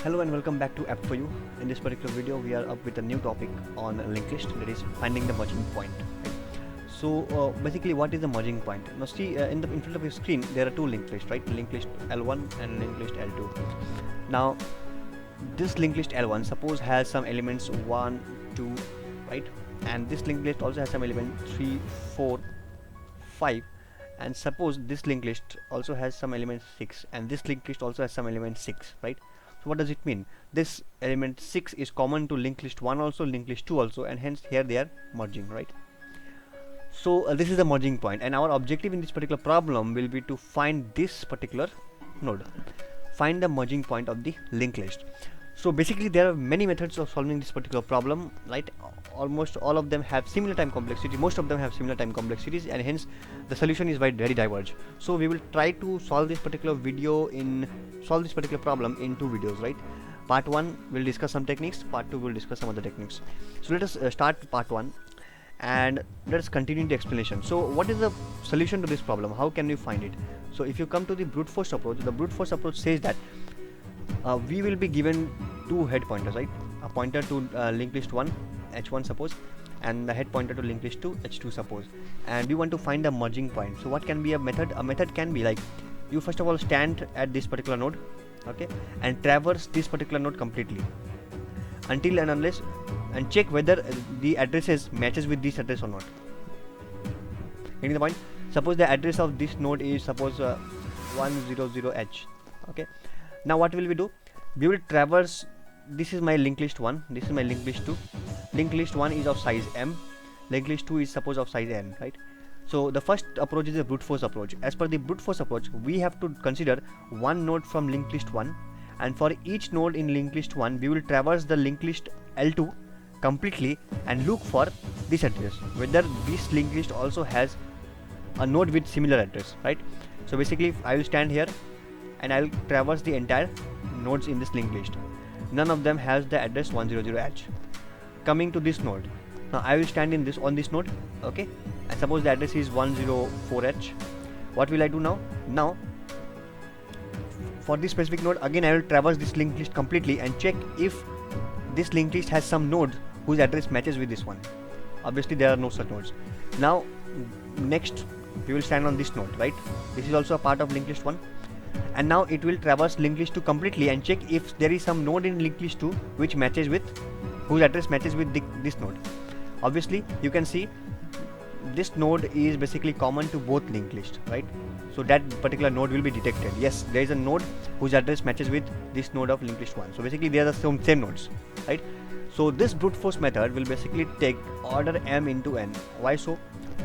Hello and welcome back to App for You. In this particular video, we are up with a new topic on a linked list, that is finding the merging point. Right? So basically, what is the merging point? Now see, in front of your screen, there are two linked lists, right? Linked list L1 and linked list L2. Now this linked list L1 suppose has some elements 1, 2, right? And this linked list also has some element 3, 4, 5. And suppose this linked list also has some element 6, and this linked list also has some element 6, right? So what does it mean? This element 6 is common to linked list 1 also, linked list 2 also, and hence here they are merging, right? So this is the merging point, and our objective in this particular problem will be to find this particular node, find the merging point of the linked list. So basically there are many methods of solving this particular problem, right? Almost all of them have similar time complexity, most of them have similar time complexities, and hence the solution is very diverge. So we will try to solve this particular problem in two videos, right? Part 1 will discuss some techniques, part 2 will discuss some other techniques. So let us start part 1 and let us continue the explanation. So what is the solution to this problem? How can we find it? So if you come to the brute force approach, the brute force approach says that we will be given two head pointers, right? A pointer to linked list 1, h1 suppose, and the head pointer to linked list 2, h2 suppose, and we want to find the merging point. So what can be a method? A method can be like, you first of all stand at this particular node, okay, and traverse this particular node completely until and unless, and check whether the addresses matches with this address or not. Getting the point? Suppose the address of this node is suppose 100h, okay. Now what will we do? We will traverse, this is my linked list 1, this is my linked list 2. Linked list 1 is of size m, linked list 2 is suppose of size n, right? So the first approach is the brute force approach. As per the brute force approach, we have to consider one node from linked list 1, and for each node in linked list 1, we will traverse the linked list L2 completely and look for this address, whether this linked list also has a node with similar address, right? So basically I will stand here and I will traverse the entire nodes in this linked list. None of them has the address 100h. Coming to this node, now I will stand in this on this node, okay, and suppose the address is 104h. What will I do now? Now for this specific node, again I will traverse this linked list completely and check if this linked list has some node whose address matches with this one. Obviously there are no such nodes. Now next we will stand on this node, right? This is also a part of linked list 1, and now it will traverse linked list 2 completely and check if there is some node in linked list 2 which matches with, whose address matches with this node. Obviously you can see this node is basically common to both linked lists, right? So that particular node will be detected. Yes, there is a node whose address matches with this node of linked list 1. So basically they are the same nodes, right? So this brute force method will basically take order m into n. Why so?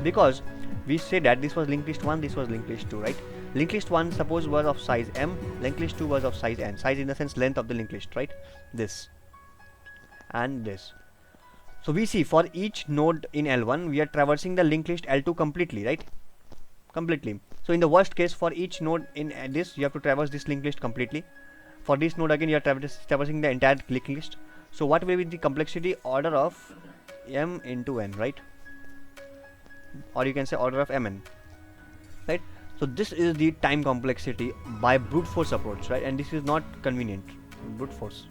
Because we say that this was linked list 1, this was linked list 2, right? Linked list 1 suppose was of size m, linked list 2 was of size n. Size in the sense length of the linked list, right? This and this. So we see for each node in L1 we are traversing the linked list L2 completely, right? Completely. So in the worst case, for each node in this you have to traverse this linked list completely. For this node again you are traversing the entire linked list. So what will be the complexity? Order of m into n, right? Or you can say order of mn, right? So this is the time complexity by brute force approach, right? And this is not convenient, brute force,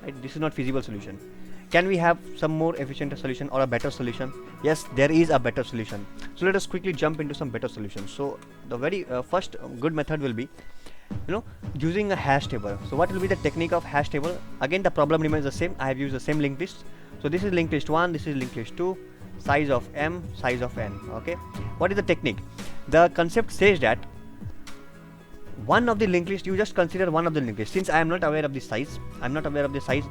right? This is not feasible solution. Can we have some more efficient solution or a better solution? Yes, there is a better solution. So let us quickly jump into some better solutions. So the very first good method will be, using a hash table. So what will be the technique of hash table? Again the problem remains the same. I have used the same linked list. So this is linked list 1, this is linked list 2, size of m, size of n, okay. What is the technique? The concept says that one of the linked list, you just consider one of the linked list. Since I am not aware of the size,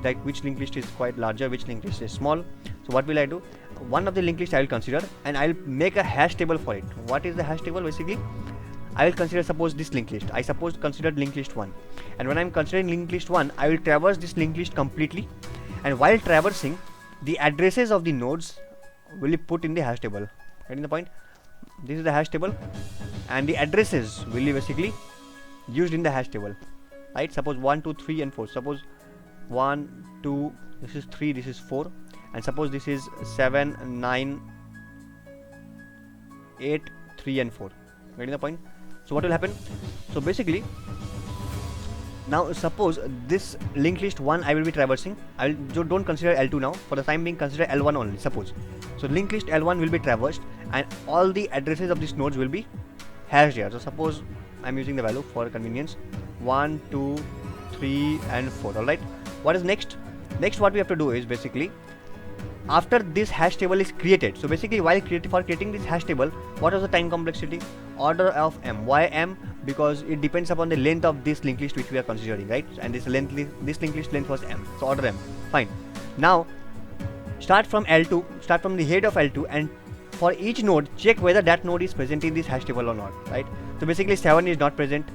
like which linked list is quite larger, which linked list is small. So what will I do? One of the linked list I will consider and I will make a hash table for it. What is the hash table? Basically I will consider, suppose this linked list, I suppose considered linked list 1, and when I am considering linked list 1, I will traverse this linked list completely, and while traversing, the addresses of the nodes will be put in the hash table. Getting the point? This is the hash table and the addresses will be basically used in the hash table, right? Suppose 1, 2, 3 and 4. Suppose 1, 2, this is 3, this is 4, and suppose this is 7, 9, 8, 3 and 4. Getting the point? So what will happen? So basically Now suppose this linked list 1 I will be traversing. Don't consider L2 now. For the time being, consider L1 only. Suppose. So linked list L1 will be traversed, and all the addresses of these nodes will be hashed here. So suppose I'm using the value for convenience 1, 2, 3 and 4. Alright. What is next? Next what we have to do is basically, after this hash table is created, so basically while creating this hash table, what was the time complexity? Order of m. Why m? Because it depends upon the length of this linked list which we are considering, right? And this linked list length was m, so order m. Fine. Now start from L2, start from the head of L2, and for each node check whether that node is present in this hash table or not, right? So basically 7 is not present,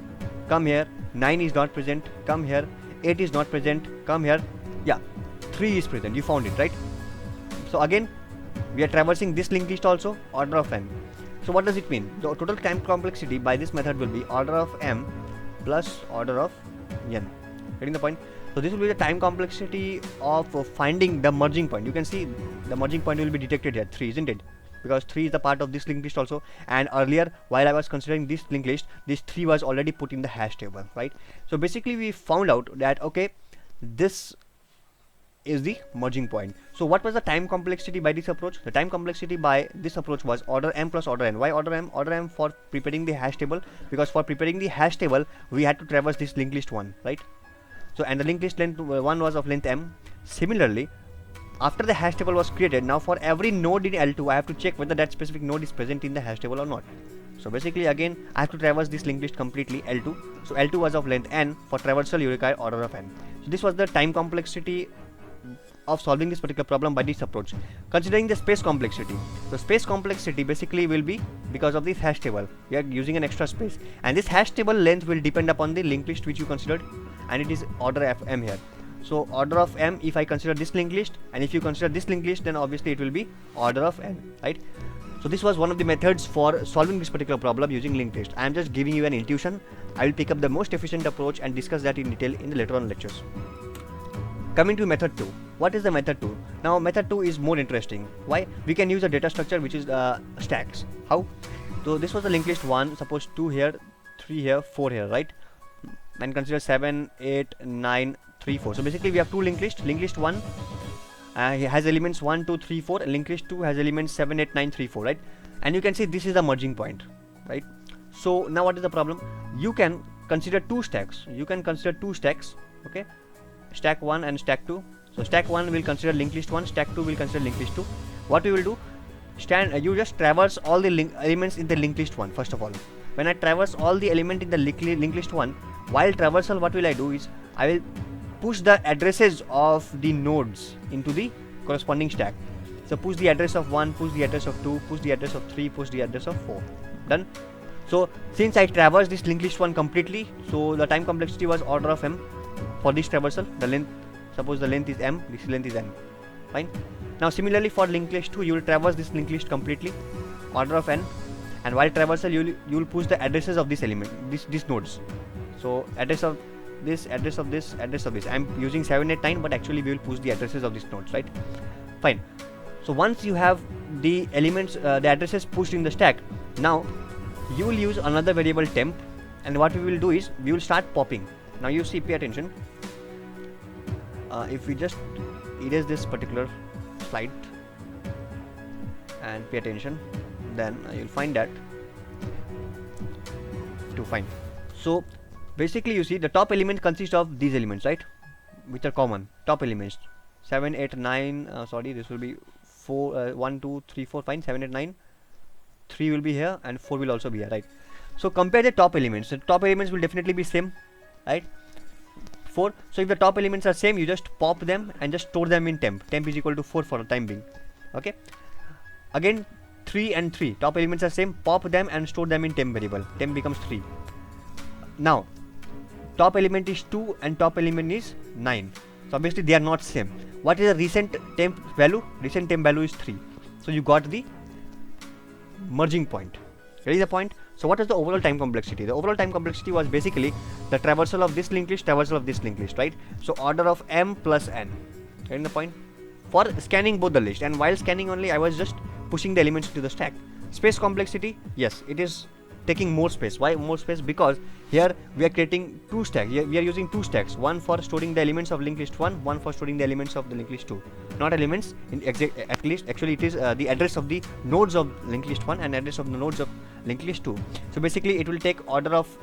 come here. 9 is not present, come here. 8 is not present, come here. Yeah, 3 is present, you found it, right? So again we are traversing this linked list also, order of n. So what does it mean? The total time complexity by this method will be order of m plus order of n. Getting the point? So this will be the time complexity of finding the merging point. You can see the merging point will be detected here, 3, isn't it? Because 3 is the part of this linked list also, and earlier while I was considering this linked list, this 3 was already put in the hash table, right? So basically we found out that okay, this is the merging point. So what was the time complexity by this approach? The time complexity by this approach was order m plus order n. Why order m? Order m for preparing the hash table, because for preparing the hash table we had to traverse this linked list 1, right? So and the linked list length 1 was of length m. Similarly, after the hash table was created, now for every node in L2 I have to check whether that specific node is present in the hash table or not. So basically again I have to traverse this linked list completely, L2. So L2 was of length n. For traversal you require order of n. So this was the time complexity of solving this particular problem by this approach. Considering the space complexity, the space complexity basically will be because of this hash table. We are using an extra space, and this hash table length will depend upon the linked list which you considered, and it is order of m here. So order of m, if I consider this linked list, and if you consider this linked list, then obviously it will be order of n, right? So this was one of the methods for solving this particular problem using linked list. I am just giving you an intuition. I will pick up the most efficient approach and discuss that in detail in the later on lectures. Coming to method 2. What is the method 2? Now method 2 is more interesting. Why? We can use a data structure which is stacks. How? So this was the linked list 1, suppose 2 here, 3 here, 4 here, right? And consider 7, 8, 9, 3, 4. So basically we have two linked lists. Linked list 1 has elements 1, 2, 3, 4. And linked list 2 has elements 7, 8, 9, 3, 4, right? And you can see this is the merging point, right? So now what is the problem? You can consider two stacks. Okay? Stack 1 and stack 2. So stack 1 will consider linked list 1, stack 2 will consider linked list 2. What we will do? You just traverse all the elements in the linked list 1 first of all. When I traverse all the element in the linked list 1, while traversal what will I do is I will push the addresses of the nodes into the corresponding stack. So push the address of 1, push the address of 2, push the address of 3, push the address of 4. Done. So since I traversed this linked list 1 completely, so the time complexity was order of m. For this traversal, the length, suppose the length is m, this length is n. Fine. Now similarly for linked list 2, you will traverse this linked list completely, order of n, and while traversal you will push the addresses of this element, these nodes. So address of this, address of this, address of this. I am using 7, 8, 9, but actually we will push the addresses of these nodes, right? Fine. So once you have the elements, the addresses pushed in the stack, now you will use another variable temp, and what we will do is we will start popping. Now you see, pay attention. If we just erase this particular slide and pay attention, then you'll find that to find. So basically you see the top element consists of these elements, right, which are common top elements 7, 8, 9, sorry, this will be 4, 1, 2, 3, 4, fine, 7, 8, 9, 3 will be here and 4 will also be here, right? So compare the top elements. The top elements will definitely be same, right? 4. So if the top elements are same, you just pop them and just store them in temp. Temp is equal to 4 for the time being. Okay. Again 3 and 3. Top elements are same. Pop them and store them in temp variable. Temp becomes 3. Now top element is 2 and top element is 9. So obviously they are not same. What is the recent temp value? Recent temp value is 3. So you got the merging point. Get the point? So what is the overall time complexity? The overall time complexity was basically the traversal of this linked list, traversal of this linked list, right? So order of m plus n. Getting the point? For scanning both the list, and while scanning only I was just pushing the elements to the stack. Space complexity, yes, it is taking more space. Why more space? Because here we are creating two stacks. We are using two stacks, one for storing the elements of linked list 1, one for storing the elements of the linked list 2. Not elements in at least, actually it is the address of the nodes of linked list 1 and address of the nodes of linked list 2. So basically it will take order of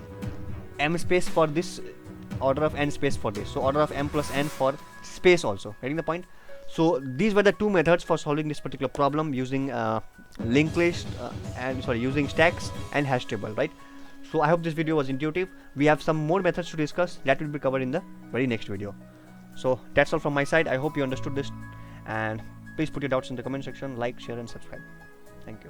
m space for this, order of n space for this, so order of m plus n for space also. Getting the point? So these were the two methods for solving this particular problem using linked list using stacks and hash table, right? So I hope this video was intuitive. We have some more methods to discuss that will be covered in the very next video. So that's all from my side. I hope you understood this, and please put your doubts in the comment section, like, share and subscribe. Thank you.